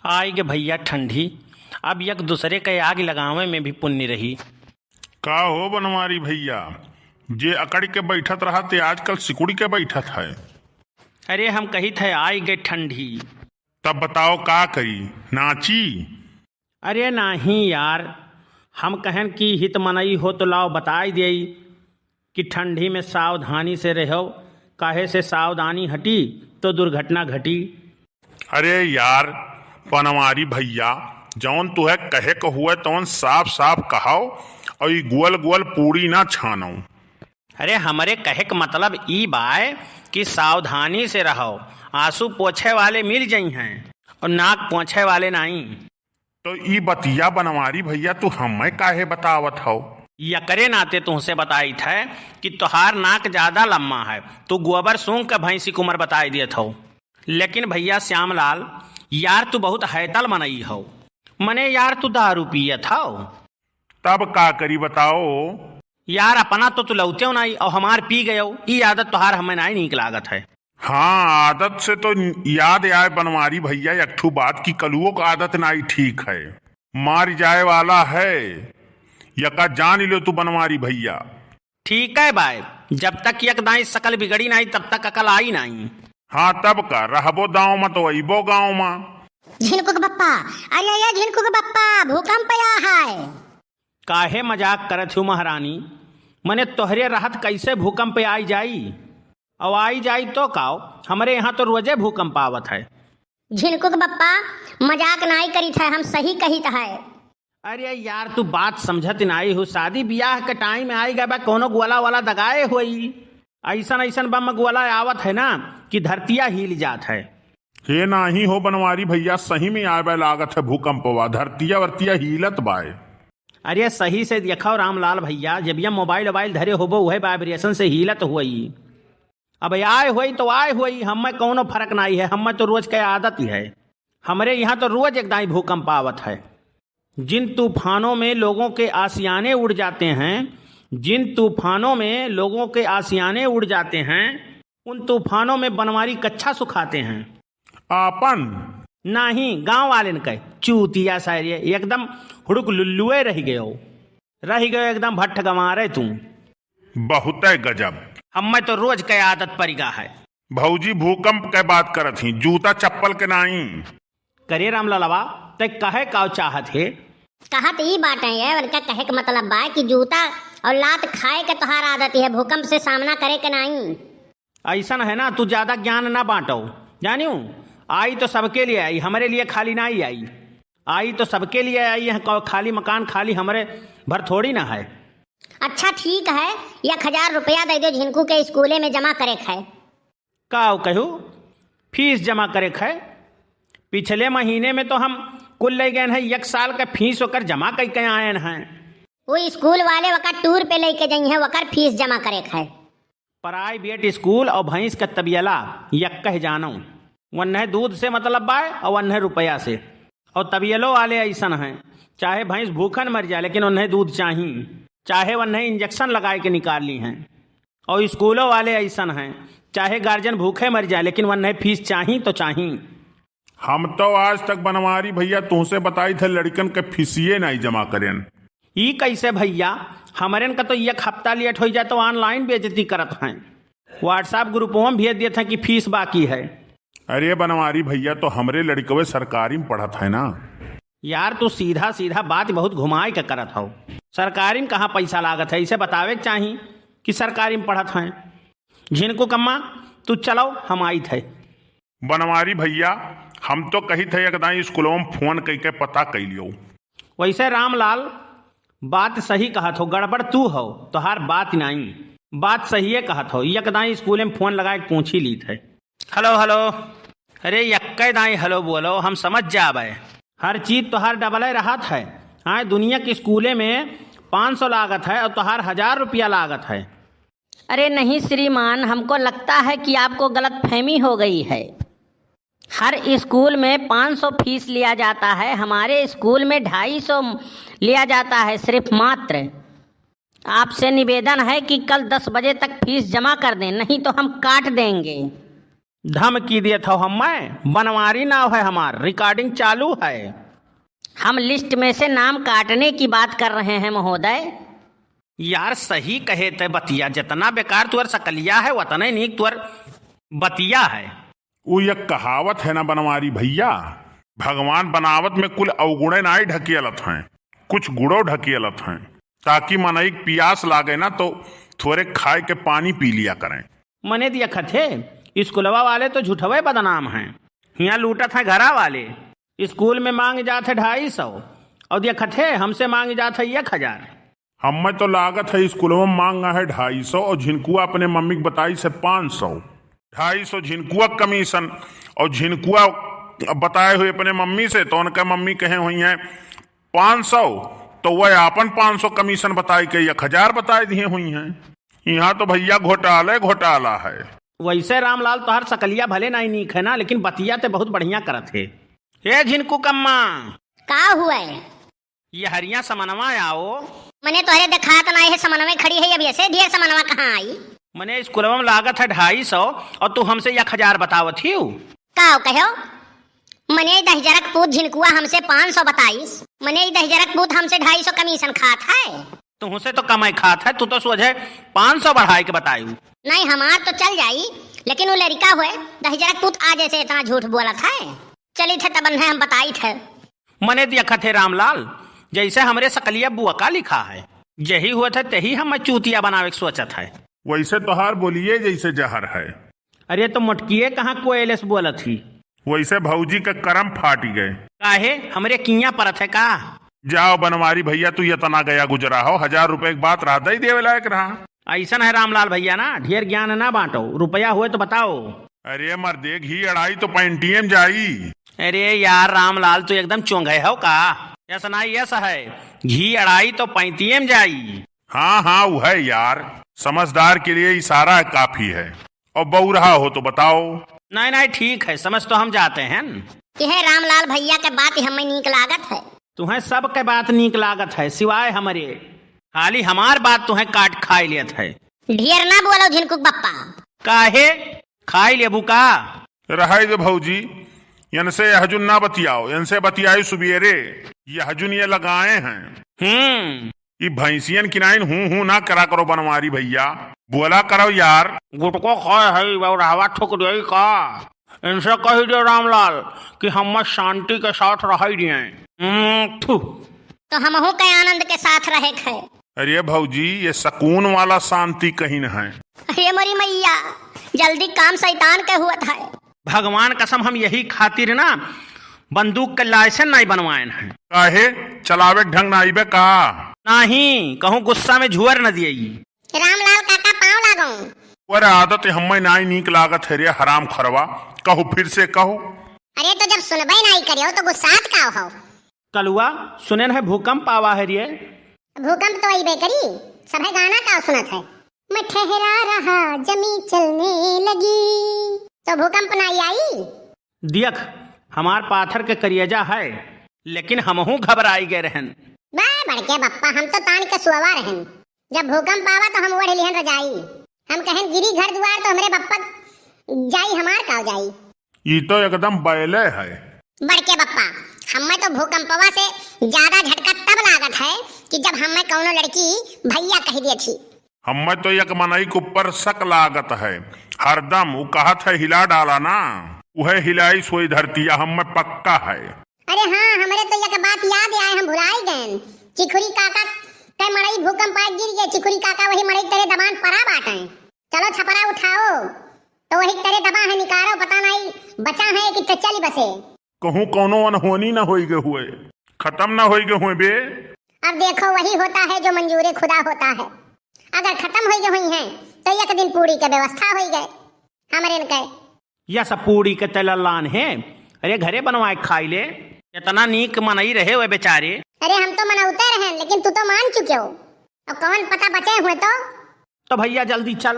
आई गे भैया ठंडी। अब एक दूसरे के आग लगावे में भी पुण्य रही। का हो बनवारी भैया, जे अकड़ के बैठत रहा ते आजकल सिकुड़ के बैठत है। अरे हम कही थे आई गे ठंडी। तब बताओ का करी, नाची? अरे नहीं यार, हम कहन कि हित मनई हो तो लाओ बताई दे कि ठंडी में सावधानी से रहो, काहे से सावधानी हटी तो दुर्घटना घटी। अरे यार बनवारी भैया, जौन तुहे कहे को हुए तौन साफ साफ कहाओ और ई गुअल गुअल पूरी ना छानो। अरे हमारे कहे का मतलब ई बाय कि सावधानी से रहो, आंसू पोछे वाले मिल जाई हैं और नाक पोछे वाले नहीं। तो ई बतिया बनवारी भैया तू हमें काहे बतावत हो? यकरे नाते तुमसे बताई थे कि तोहार नाक ज्यादा लम्बा है, तू गोबर सूंघ के भैंसी कुमर बताई दिए हो। लेकिन भैया श्यामलाल, यार तू बहुत हैतल मनई हो। मने यार तू दारू पियत हो। तब का करी बताओ? यार अपना तो तू लौते हो नहीं और हमार पी गए हो, ई आदत तोहार हमें नहीं नीक लागत है। हाँ, आदत से तो याद आए बनवारी भैया एक ठू बात की कलुओं का आदत नहीं ठीक है, मार जाए वाला है। यका जान लो तू बनवारी भैया। ठीक है भाई, जब तक यक दाई सकल बिगड़ी नहीं तब तक अकल आई नहीं। हाँ तब का रहबो दाँव में तो अबो गाँव में। झिनकुक बप्पा, अरे झिनकुक बप्पा, भूकंप आया है। काहे मजाक करत हूँ महारानी? मने तोहरे रहत कैसे भूकंप आई जाई? और आई जाई तो काओ, हमारे यहाँ तो रोजे भूकंप आवत है। झिनकुक बप्पा मजाक नहीं करी था, हम सही कही था। अरे यार तू बात समझत नहीं हो, शादी ब्याह के टाइम में आई गए कोनो गोला वाला दगाए हुई। ऐसन ऐसन बम गोला आवत है ना कि धरतिया हिल जात है। हे नाही हो बनवारी भैया, सही में आवे लागत है भूकंप वा, धरतिया वर्तिया हिलत बाय। अरे सही से देखो रामलाल भैया, जब ये मोबाइल वोबाइल धरे होबो वह वाइब्रेशन से हिलत हुई। अब आए हुई तो आए हुई, हमें कोनो फर्क नहीं है, हमें तो रोज के आदत ही है। हमारे यहाँ तो रोज एकदम भूकंप आवत है। जिन तूफानों में लोगों के आशियाने उड़ जाते हैं, जिन तूफानों में लोगों के आशियाने उड़ जाते हैं, उन तूफानों में बनवारी कच्छा सुखाते हैं। आपन नहीं, गांव वाले ने कहे चूतिया सारे एकदम हुड़ुक लुल्लुए रह गए एकदम भट्ट गंवा रहे तुम। बहुत गजब। हमें तो रोज के आदत परिगा है। भौजी भूकंप के बात करत ही, जूता चप्पल के नहीं करे रामलालवा, ते कहे का चाहत है? कहत ई बात है, उनका कहे का मतलब बा कि जूता और लात खाए के तोहार आदत है, भूकंप से सामना करे के नहीं। ऐसा है ना, तू ज्यादा ज्ञान ना बांटो। जानियो, आई तो सबके लिए आई, हमारे लिए खाली ना आई। आई तो सबके लिए आई है, खाली मकान खाली हमारे भर थोड़ी ना है। अच्छा ठीक है, 1000 रुपया दे दो झिनकू के स्कूले में जमा करे है। का कहू फीस जमा करे है? पिछले महीने में तो हम कुल ले गए हैं 1 साल का फीस होकर जमा करके आए हैं। वो स्कूल वाले वकर टूर पे लेके जाई है, वकर फीस जमा करे है। प्राइवेट स्कूल और भैंस का तबियला यक कह जानो, वन्ने दूध से मतलब बा और वन्ने रुपया से। और तबियलो वाले ऐसा हैं, चाहे भैंस भूखन मर जाए लेकिन उन्हें दूध चाहिए, चाहे वन्ने इंजेक्शन लगाए के निकाल ली हैं। और स्कूलों वाले ऐसा हैं, चाहे गार्जियन भूखे मर जाए लेकिन वन्ने फीस चाहिए तो चाहिए। हम तो आज तक बनवारी भैया तुमसे बताई थे लड़कन के फीसिए नहीं जमा करें। ई कैसे भैया? हमारे का तो 1 हफ्ता लेट हो जाए तो ऑनलाइन बेइज्जती करत हैं, व्हाट्सएप ग्रुपों में भेज दिए थे कि फीस बाकी है। अरे बनवारी भैया, तो हमरे लड़कवे सरकारी में पढ़त है ना। यार तू सीधा सीधा बात बहुत घुमाई के करत हो। सरकारी में कहाँ पैसा लागत है, इसे बतावे के चाहिए कि सरकारी में पढ़त हैं। झिनकू कम्मा तू चलो, हम आई थे। बनवारी भैया, हम तो कही थे एकदम स्कूलों में फोन करके पता कर लियो। वैसे रामलाल बात सही कहत हो, गड़बड़ तू हो, तोहार बात नहीं, बात सही है कहत हो। एकदम स्कूल में फोन लगा के पूछ ही ली थे। हेलो हेलो, अरे यक्के दाई हेलो बोलो, हम समझ जावे। हर चीज तोहार डबल राहत है। हाँ, दुनिया के स्कूले में 500 लागत है और तोहार 1000 रुपया लागत है। अरे नहीं श्रीमान, हमको लगता है कि आपको गलतफहमी हो गई है। हर स्कूल में 500 फीस लिया जाता है, हमारे स्कूल में 250 लिया जाता है सिर्फ मात्र। आपसे निवेदन है कि कल 10 बजे तक फीस जमा कर दें, नहीं तो हम काट देंगे। धमकी दिए था हमें, बनवारी नाव है हमार, रिकॉर्डिंग चालू है। हम लिस्ट में से नाम काटने की बात कर रहे हैं महोदय। यार सही कहे थे बतिया, जितना बेकार तुअर सकलिया है उतना ही नीक तुअर बतिया है। वो एक कहावत है ना बनवारी भैया, भगवान बनावत में कुल अवगुणे नाई ढकियलत हैं, कुछ गुड़ो ढकियलत हैं, ताकि मनई पियास लागे ना तो थोड़े खाए के पानी पी लिया करें। मने दिया खथे स्कूलवा वाले तो झूठवे बदनाम हैं, यहाँ लूटत है घरा वाले। स्कूल में मांग जाते 250 और दिया खथे हमसे मांग जाते 1000। हमें तो लागत है स्कूल में मांगा है 250 और झिनकुआ अपने मम्मी को बताई से 500। 250 झिनकुआ कमीशन और झिनकुआ बताए हुए अपने मम्मी से, तो उनका मम्मी कहे हुई है 500, तो वह आपन 500 कमीशन बताई के 1000 बताए दिए हुई हैं। यहाँ तो भैया घोटाला है। वैसे रामलाल तो हर सकलिया भले नहीं नीक है ना, लेकिन बतिया ते बहुत बढ़िया करत है। हे झिनकू कम्मा, का हुआ है? ये हरिया समनवा आओ। मने तोहरे देखा तो नहीं है, समनवे खड़ी है अभी, ऐसे ढेर समनवा कहाँ आई? मने स्कूलवा में लागत है 250 और तू हमसे 1000 बतावत ही। का कहो? मने 10,000 पूत झिनकुआ हमसे 500 बताईस, मने 10,000 पूत हमसे 250 कमीशन खात है। तुमसे तो कमाई खात है, तू तो सोझे 500 बढ़ाई के बतायू। नहीं हमार तो चल जाई, लेकिन वो लड़का हुए 10,000 पूत आज ऐसे इतना झूठ बोलत है। चली थे तब हम बताई थे। मने दिया थे रामलाल, जैसे हमरे सकलिया बुआ का लिखा है, यही हुआ था तही हम चूतिया बनावे सोचत है। वैसे तोहार बोलिए जैसे जहर है। अरे तो मोटकिए कहाँ कोयलेस बोलत थी, वैसे भौजी का करम फाट गए। काहे हमरे किया परत है का? जाओ बनवारी भैया, तू इतना गया गुजरा हो, 1000 रुपए की बात राधा ही देवे लायक रहा। ऐसा है रामलाल भैया ना, ढेर ज्ञान ना बांटो, रुपया हुए तो बताओ। अरे मर्दे घी अड़ाई तो 50 जाई। अरे यार रामलाल तू एकदम चौंगे हो का? ऐसा नहीं ऐसा है, घी अड़ाई तो 35 जाई। हाँ वो है यार, समझदार के लिए इशारा काफी है। और बहु रहा हो तो बताओ। नहीं ठीक है, समझ तो हम जाते हैं। यह रामलाल भैया के बात हमें नीक लागत है। तुम्हें सब के बात नीक लागत है, सिवाय हमारे, खाली हमार बात तुम्हें काट खाई लेत है। ढेर ना बोलो झिनकुक बप्पा। काहे खाई लेबू का? रहा दे भौजी, इनसे हजुन ना बतियाओ, इनसे बतियाई सुबेरे। ये हजुन ये लगाए हैं। ये भैंसियन किनाइन हूँ ना करा करो बनवारी भैया, बोला करो यार। गुटको खाए है बौरावा ठोक दे का? इनसे कही दे रामलाल कि हम शांति के साथ रह दिए। तो हमहू के आनंद के साथ रहे थे। अरे भौजी ये सुकून वाला शांति कहीं न है। अरे मोरी मैया, जल्दी काम शैतान के हुआ था। भगवान कसम हम यही खातिर ना बंदूक के लाइसेंस नहीं बनवाए हैं। काहे चलावे ढंग ना आइबे का? नहीं कहूँ गुस्सा में झुअर न दिए। रामलाल काका पाँव लागो। और आदत हमें नाई नीक लागत है रे हराम खरवा, कहो फिर से कहो। अरे तो जब सुनबे नहीं करियो तो गुस्सात का हो? कलुआ सुने है भूकंप आवा है रे। भूकंप तो आई बेकरी, सभी गाना का सुनत है। मैं ठहरा रहा जमी चलने लगी, तो भूकंप नहीं आई। देख हमार पाथर के करियजा है, लेकिन हमहू घबराई गए रहन। बड़के बप्पा, हम तो तान के सुअवा रहन। जब भूकंप आवा तो हम ओढ़ लिहन रजाई। हम कहन गिरी घर दुआर तो हमरे बप्पा जाई, हमार का जाई। ये तो एकदम बैले है। बड़के बप्पा, हमें तो भूकंपवा से ज्यादा झटका तब लागत है कि जब हमें कौनो लड़की भैया कह दी थी। हमें तो एक मनई के ऊपर शक लागत है, हरदम वो कहत है हिला डाला ना, वह हिलाई सोई धरतिया हमें पक्का है। अरे हाँ, हमारे तो एक बात याद आए, हम भुलाई गए। चिखुरी काका के मड़ई भूकंप आ गिर गए। चिखुरी काका वही मड़ई तेरे दबान परा बाटे। चलो छपरा उठाओ, तो वही तेरे दबा है निकारो, पता नहीं बचा है कि चली बसे। कहूँ कोनो अनहोनी न होई गए हुए, खत्म न होई गए हुए बे। अब देखो वही होता है जो मंजूरे खुदा होता है। अगर खत्म हो गए हुई हैं तो एक दिन पूरी के व्यवस्था हो गए हमारे इनके। यह सब पूरी के तलान है। अरे घरे बनवाए खाई ले, इतना नीक मनई रहे हुए बेचारे। अरे हम तो मनाते रहे, लेकिन तू तो मान चुके हो। और कौन पता बचे हुए तो भैया जल्दी चल।